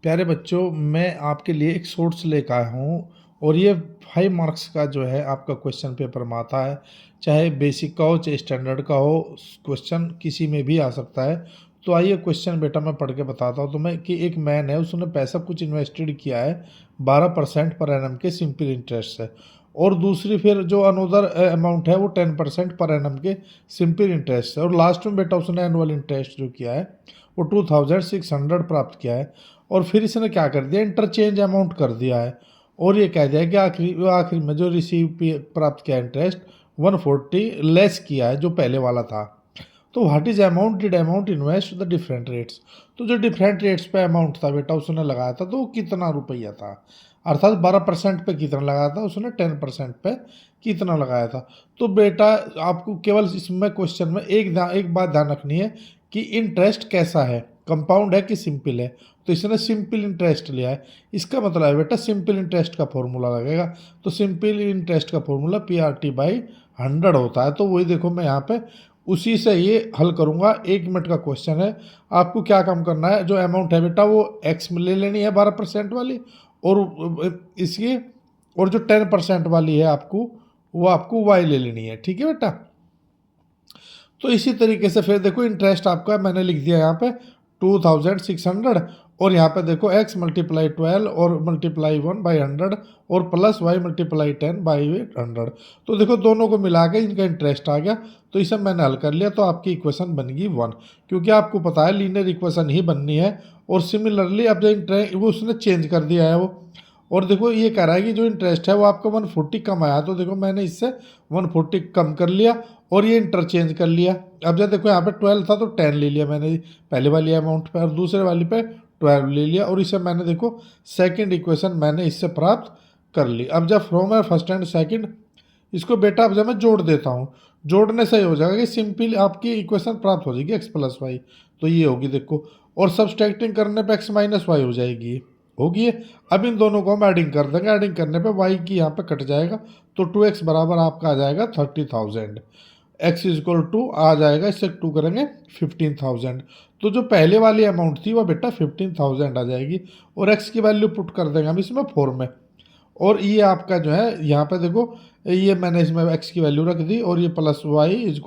प्यारे बच्चों, मैं आपके लिए एक शॉर्ट्स लेकर आया हूँ और ये 5 मार्क्स का जो है आपका क्वेश्चन पेपर में आता है। चाहे बेसिक का हो चाहे स्टैंडर्ड का हो, क्वेश्चन किसी में भी आ सकता है। तो आइए क्वेश्चन बेटा मैं पढ़ के बताता हूँ तुम्हें कि एक मैन है, उसने पैसा कुछ इन्वेस्टेड किया है 12% पर एनम के सिंपल इंटरेस्ट से, और दूसरी फिर जो अनदर अमाउंट है वो 10% पर एनम के सिंपल इंटरेस्ट से, और लास्ट में बेटा उसने एनुअल इंटरेस्ट जो किया है वो 2600 प्राप्त किया है। और फिर इसने क्या कर दिया, इंटरचेंज अमाउंट कर दिया है, और ये कह दिया कि आखिरी में जो प्राप्त किया इंटरेस्ट 140 लेस किया है जो पहले वाला था। तो what is amount, did amount invest the different rates. तो जो डिफरेंट रेट्स पे अमाउंट था बेटा उसने लगाया था तो वो कितना रुपया था, अर्थात 12% पे कितना लगाया था उसने, 10% पे कितना लगाया था। तो बेटा आपको केवल इसमें क्वेश्चन में एक बात ध्यान रखनी है कि इंटरेस्ट कैसा है, कंपाउंड है कि सिंपल है। तो इसने सिंपल इंटरेस्ट लिया है, इसका मतलब है बेटा सिंपल इंटरेस्ट का फॉर्मूला लगेगा। तो सिंपल इंटरेस्ट का फॉर्मूला PRT/100 होता है। तो वही देखो मैं यहाँ पे उसी से ये हल करूँगा। 1 मिनट का क्वेश्चन है, आपको क्या काम करना है, जो अमाउंट है बेटा वो एक्स में ले लेनी है 12% वाली, और इसकी और जो 10% वाली है आपको वो आपको वाई ले लेनी है। ठीक है बेटा। तो इसी तरीके से फिर देखो इंटरेस्ट आपका मैंने लिख दिया यहाँ पे 2600, और यहाँ पे देखो x × 12 और मल्टीप्लाई 1/100 और प्लस y × 10/100। तो देखो दोनों को मिला के इनका इंटरेस्ट आ गया, तो इसे मैंने हल कर लिया। तो आपकी इक्वेशन बन गई 1, क्योंकि आपको पता है लीनियर इक्वेशन ही बननी है। और सिमिलरली अब जो इंटरेस्ट वो उसने चेंज कर दिया है वो, और देखो ये कह रहा है कि जो इंटरेस्ट है वो आपका 140 कम आया, तो देखो मैंने इससे 140 कम कर लिया और ये इंटरचेंज कर लिया। अब जब देखो यहाँ पे 12 था तो 10 ले लिया मैंने पहले वाली अमाउंट पे, और दूसरे वाली पे 12 ले लिया, और इसे मैंने देखो सेकंड इक्वेशन मैंने इससे प्राप्त कर ली। अब जब फ्रॉम है फर्स्ट एंड सेकंड, इसको बेटा अब जब मैं जोड़ देता हूँ, जोड़ने से ही हो जाएगा कि सिंपल आपकी इक्वेशन प्राप्त हो जाएगी x+y। तो ये होगी देखो, और सब्सट्रैक्टिंग करने पे x-y हो जाएगी, होगी ये। अब इन दोनों को हम एडिंग कर देंगे, एडिंग करने पे y की यहाँ पे कट जाएगा, तो 2x बराबर आपका आ जाएगा 30,000। x = आ जाएगा, इससे 2 करेंगे 15,000। तो जो पहले वाली अमाउंट थी वो बेटा 15,000 आ जाएगी, और x की वैल्यू पुट कर देंगे हम इसमें 4 में। और ये आपका जो है यहाँ पे देखो, ये मैंने इसमें x की वैल्यू रख दी, और ये प्लस y =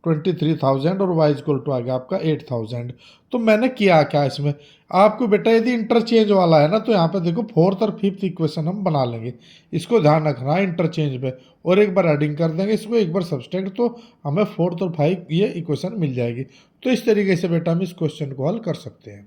23,000 और y = आ गया आपका 8,000। तो मैंने किया क्या इसमें, आपको बेटा यदि इंटरचेंज वाला है ना तो यहाँ पे देखो 4th और 5th इक्वेशन हम बना लेंगे, इसको ध्यान रखना है इंटरचेंज पे, और एक बार एडिंग कर देंगे इसको, एक बार सब्सट्रैक्ट, तो हमें 4th और 5th ये इक्वेशन मिल जाएगी। तो इस तरीके से बेटा हम इस क्वेश्चन को हल कर सकते हैं।